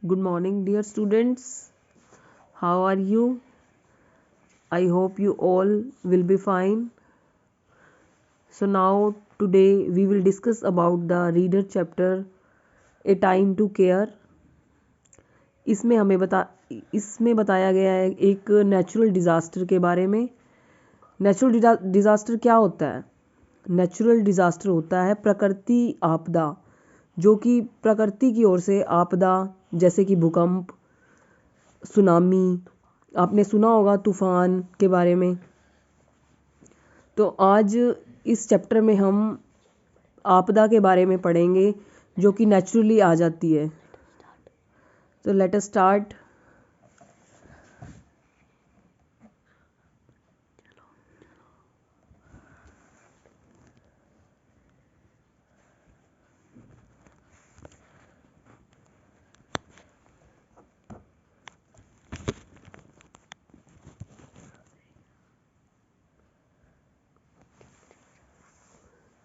Good morning, dear students. How are you? I hope you all will be fine. So now today we will discuss about the reader chapter A Time to Care. इसमें बताया गया है एक natural disaster के बारे में। Natural disaster क्या होता है? नेचुरल डिज़ास्टर होता है प्रकृति आपदा, जो कि प्रकृति की ओर से आपदा, जैसे कि भूकंप, सुनामी, आपने सुना होगा तूफान के बारे में। तो आज इस चैप्टर में हम आपदा के बारे में पढ़ेंगे जो कि नेचुरली आ जाती है। तो let us start.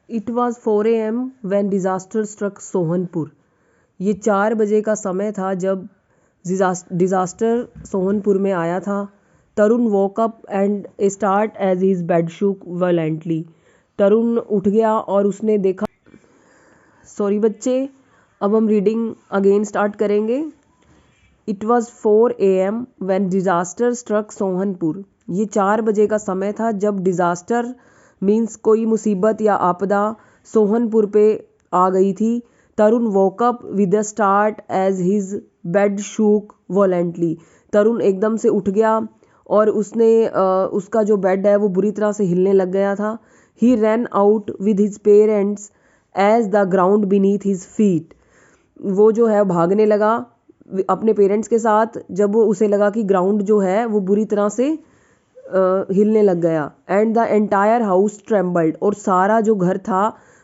It was 4 AM when disaster struck Sohanpur. ये 4 बजे का समय था जब डिज़ास्टर सोहनपुर में आया था। Tarun woke up and start as his bed shook violently. Tarun उठ गया और उसने देखा। सॉरी बच्चे, अब हम रीडिंग अगेन स्टार्ट करेंगे। It was 4 AM when disaster struck Sohanpur. ये 4 बजे का समय था जब डिज़ास्टर मीन्स कोई मुसीबत या आपदा सोहनपुर पे आ गई थी। Tarun woke up with a start as his bed shook violently. Tarun एकदम से उठ गया और उसका जो बेड है वो बुरी तरह से हिलने लग गया था। He ran out with his parents as the ground beneath his feet. वो जो है भागने लगा अपने पेरेंट्स के साथ जब उसे लगा कि ग्राउंड जो है वो बुरी तरह से हिलने लग गया। And the entire house trembled, और सारा जो घर था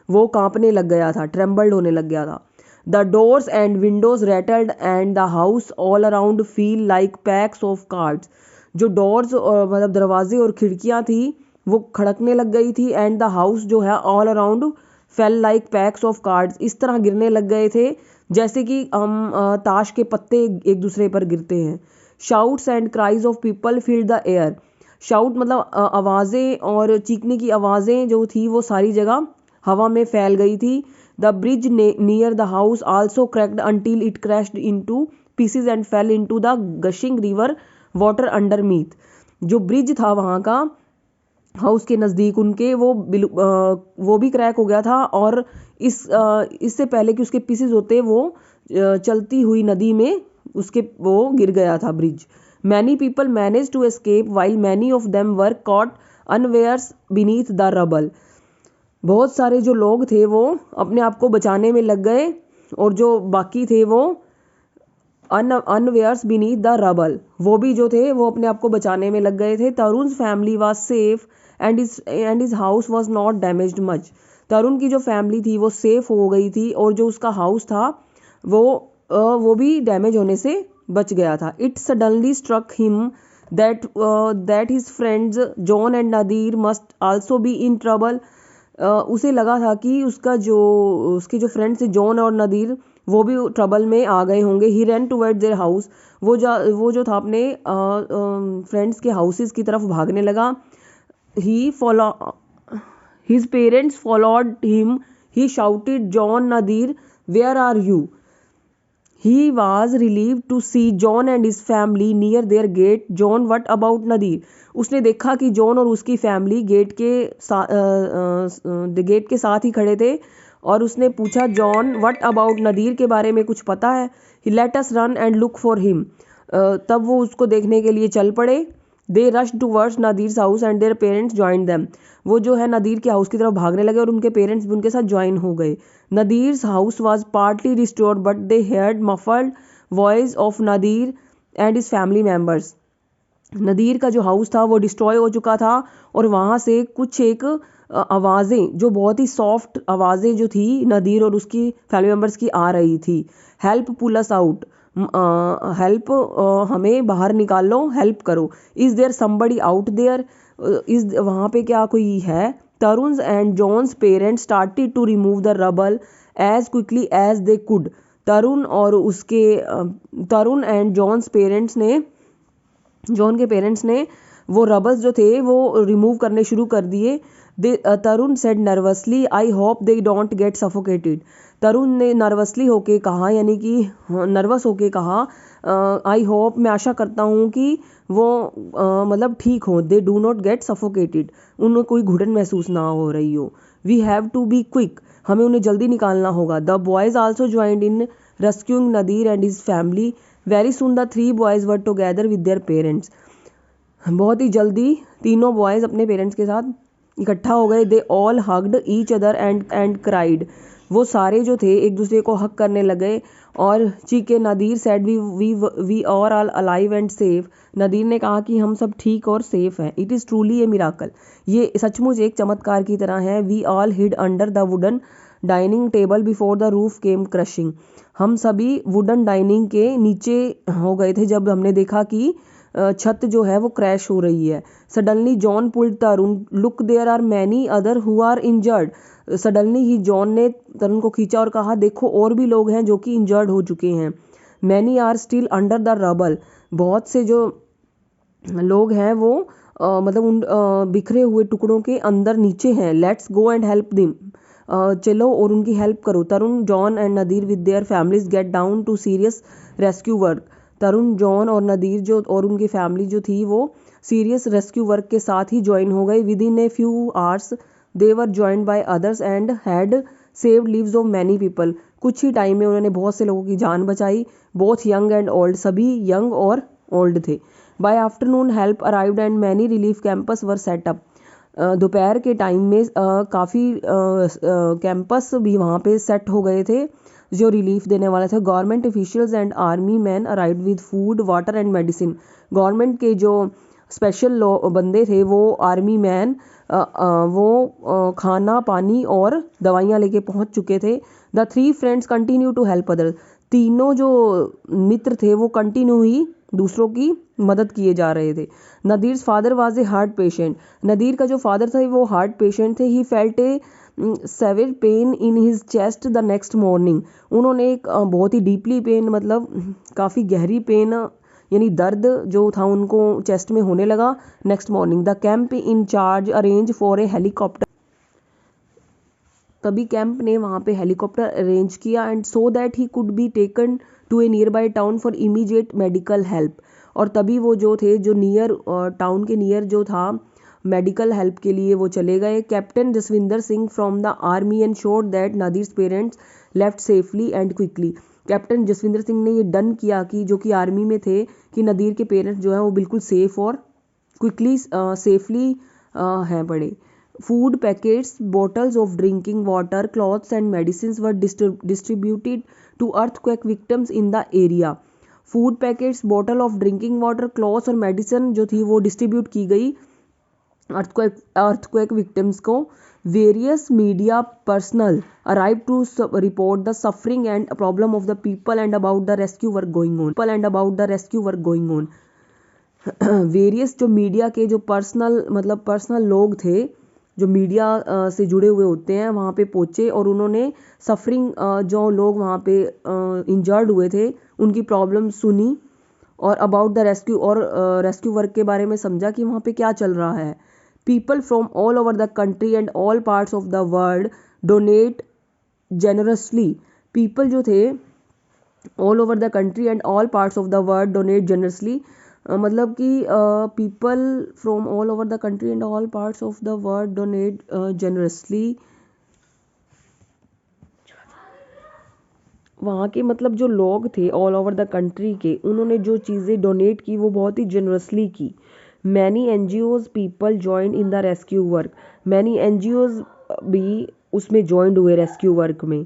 वो कांपने लग गया था, ट्रेम्बल्ड होने लग गया था। The doors and windows rattled and the house all around feel like packs of cards. जो डोर्स मतलब दरवाजे और खिड़कियां थी वो खड़कने लग गई थी। एंड द हाउस जो है all around fail like packs of cards, इस तरह गिरने लग गए थे जैसे कि हम ताश के पत्ते एक दूसरे पर गिरते हैं। Shouts and cries of people filled the air. Shout मतलब आवाज़ें और चीखने की आवाज़ें जो थी वो सारी जगह हवा में फैल गई थी। The bridge near the house also cracked until it crashed into pieces and fell into the gushing river water underneath. जो ब्रिज था वहाँ का हाउस के नज़दीक उनके, वो भी क्रैक हो गया था और इससे पहले कि उसके पीसेज होते वो चलती हुई नदी में वो गिर गया था bridge. Many people managed to escape while many of them were caught unawares beneath the rubble. बहुत सारे जो लोग थे वो अपने आप को बचाने में लग गए और जो बाकी थे वो unawares beneath the rubble, वो भी जो थे वो अपने आप को बचाने में लग गए थे। Tarun family was safe and his house was not damaged much. Tarun की जो फैमिली थी वो सेफ हो गई थी और जो उसका हाउस था वो भी डैमेज होने से बच गया था। It suddenly struck him that his friends John and Nadir must also be in trouble. उसे लगा था कि उसके जो फ्रेंड्स थे जॉन और नदीर वो भी ट्रबल में आ गए होंगे। ही रैन टुवर्ड देयर हाउस। वो जो था अपने फ्रेंड्स के हाउसेस की तरफ भागने लगा। His parents followed him. He shouted, John, Nadir, where are you? He was relieved to see John and his family near their gate. John, what about Nadir? उसने देखा कि जॉन और उसकी फैमिली गेट के साथ ही खड़े थे और उसने पूछा जॉन व्हाट अबाउट नदीर के बारे में कुछ पता है? He let us run and look for him. तब वो उसको देखने के लिए चल पड़े। They rush towards Nadir's house and their parents join them. वो जो है नदीर के हाउस की तरफ भागने लगे और उनके पेरेंट्स भी उनके साथ ज्वाइन हो गए। Nadir's house was partly restored but they heard muffled voice of Nadir and his family members. नदीर का जो हाउस था वो डिस्ट्रॉय हो चुका था और वहाँ से कुछ एक आवाज़ें, जो बहुत ही सॉफ्ट आवाज़ें जो थी नदीर और उसकी फैमिली मेम्बर्स की आ रही थी। Help pull us out, help हमें बाहर निकाल लो, हेल्प करो। Is there somebody out there, is वहाँ पे क्या कोई है? Tarun and John's parents started to remove the rubble as quickly as they could. Tarun and John के पेरेंट्स ने वो रबल्स जो थे वो रिमूव करने शुरू कर दिए। Tarun said nervously, I hope they don't get suffocated. Tarun ने नर्वसली होके कहा, यानी कि नर्वस होके कहा, आई होप, मैं आशा करता हूँ कि वो मतलब ठीक हो, they do not get suffocated, उन्हें कोई घुटन महसूस ना हो रही हो। We have to be quick, हमें उन्हें जल्दी निकालना होगा। The boys also joined in rescuing Nadir and his family. Very soon the 3 boys were together with their parents. बहुत ही जल्दी तीनों बॉयज अपने पेरेंट्स के साथ इकट्ठा हो गए। They all hugged each other and cried. वो सारे जो थे एक दूसरे को हक करने लगे और चीखे। Nadir said we are all alive and safe. Nadir ने कहा कि हम सब ठीक और सेफ हैं। It is truly a miracle, ये सचमुच एक चमत्कार की तरह है। We all hid under the wooden dining table before the roof came crashing. हम सभी वुडन डाइनिंग के नीचे हो गए थे जब हमने देखा कि छत जो है वो क्रैश हो रही है। Suddenly John pulled Tarun, look there are many other who are injured. Suddenly ही जॉन ने तरुण को खींचा और कहा, देखो और भी लोग हैं जो कि इंजर्ड हो चुके हैं। Many are still under the rubble, बहुत से जो लोग हैं वो मतलब उन बिखरे हुए टुकड़ों के अंदर नीचे हैं। Let's go and help them, चलो और उनकी हेल्प करो। Tarun, John and Nadir with their families get down to serious rescue work. Tarun, John और नदीर जो और उनकी फैमिली जो थी वो सीरियस रेस्क्यू वर्क के साथ ही ज्वाइन हो गई। Within a few hours they were joined by others and had saved lives of many people. कुछ ही टाइम में उन्होंने बहुत से लोगों की जान बचाई। बोथ यंग एंड ओल्ड, सभी यंग और ओल्ड थे। By afternoon help arrived and many relief camps were set up. दोपहर के टाइम में काफ़ी कैंपस भी वहाँ पे सेट हो गए थे जो रिलीफ देने वाले थे। Government officials and army man arrived with food, water and medicine. Government के जो स्पेशल बंदे थे वो आर्मी मैन वो खाना, पानी और दवाइयाँ लेके पहुँच चुके थे। The 3 friends continue to help other. तीनों जो मित्र थे वो कंटिन्यू ही दूसरों की मदद किए जा रहे थे। Nadir's father was a heart patient. Nadir का जो फादर था वो हार्ट पेशेंट थे। He felt a severe pain in his chest the next morning. उन्होंने एक बहुत ही डीपली पेन, मतलब काफ़ी गहरी पेन यानी दर्द जो था उनको चेस्ट में होने लगा next morning. The camp in charge arrange for a helicopter. तभी कैंप ने वहाँ पे हेलीकॉप्टर अरेंज किया and so that he could be taken to a nearby town for immediate medical help. और तभी वो जो थे जो नियर टाउन के नियर जो था मेडिकल हेल्प के लिए वो चले गए। Captain Jaswinder Singh from the army ensured that Nadir's parents left safely and quickly. Captain Jaswinder Singh ने ये डन किया कि जो कि आर्मी में थे कि नदीर के पेरेंट्स जो है वो बिल्कुल सेफ और क्विकली सेफली हैं पड़े। Food packets, bottles of drinking water, clothes and medicines were distributed to earthquake victims in the area. Food packets, bottle of drinking water, clothes और medicine जो थी वो distribute की गई earthquake victims को। Various media personnel arrived to report the suffering and problem of the people and about the rescue work going on. Various जो media के जो पर्सनल लोग थे जो मीडिया से जुड़े हुए होते हैं वहाँ पे पहुँचे और उन्होंने सफरिंग जो लोग वहाँ पे इंजर्ड हुए थे उनकी प्रॉब्लम सुनी और अबाउट द रेस्क्यू और रेस्क्यू वर्क के बारे में समझा कि वहाँ पे क्या चल रहा है। People from all over the country and all parts of the world donate generously. People जो थे all over the country and all parts of the world donate generously, मतलब कि people from all over the country and all parts of the world donate generously. वहाँ के मतलब जो लोग थे ऑल ओवर द कंट्री के, उन्होंने जो चीज़ें डोनेट की वो बहुत ही जेनरसली की। Many NGOs people join in the rescue work. Many NGOs भी उसमें ज्वाइंड हुए रेस्क्यू वर्क में।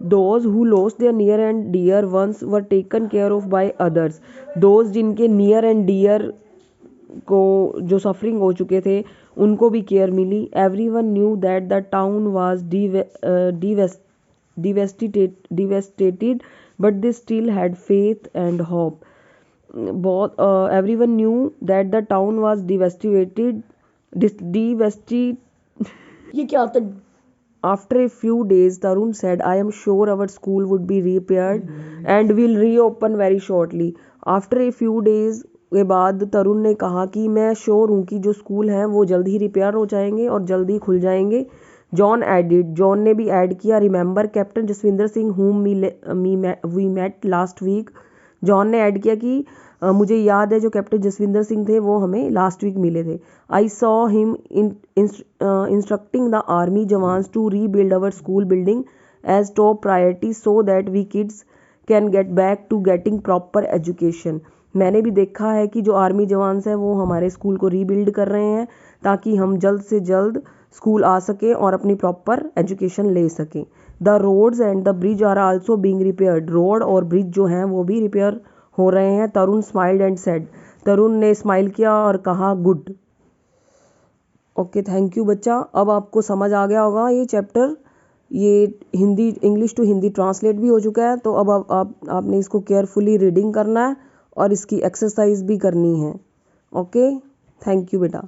Those who lost their near and dear ones were taken care of by others. Those जिनके near and dear को जो suffering हो चुके थे उनको भी केयर मिली। Everyone knew that the town was devastated, but they still had faith and hope. Everyone knew that the town was devastated ये क्या होता है? After a few days, Tarun said, I am sure our school would be repaired and will reopen very shortly. After a few days के बाद तरुण ने कहा कि मैं श्योर हूँ कि जो स्कूल हैं वो जल्द ही रिपेयर हो जाएंगे और जल्द ही खुल जाएंगे. जॉन ने भी ऐड किया, remember captain Jaswinder Singh whom we met last week. John ने ऐड किया कि मुझे याद है जो कैप्टन जसविंदर सिंह थे वो हमें लास्ट वीक मिले थे. I saw him instructing the army jawans to rebuild our school building as top priority so that we kids can get back to getting proper education. मैंने भी देखा है कि जो आर्मी जवान्स हैं वो हमारे स्कूल को रीबिल्ड कर रहे हैं ताकि हम जल्द से जल्द स्कूल आ सकें और अपनी प्रॉपर एजुकेशन ले सकें. The roads and the bridge are also being repaired. Road और ब्रिज जो हैं वो भी रिपेयर हो रहे हैं. Tarun smiled and said. Tarun ने स्माइल किया और कहा गुड. ओके, थैंक यू बच्चा. अब आपको समझ आ गया होगा ये चैप्टर. ये Hindi English to Hindi translate भी हो चुका है. तो अब आपने इसको केयरफुली रीडिंग करना है और इसकी एक्सरसाइज भी करनी है. ओके, थैंक यू बेटा.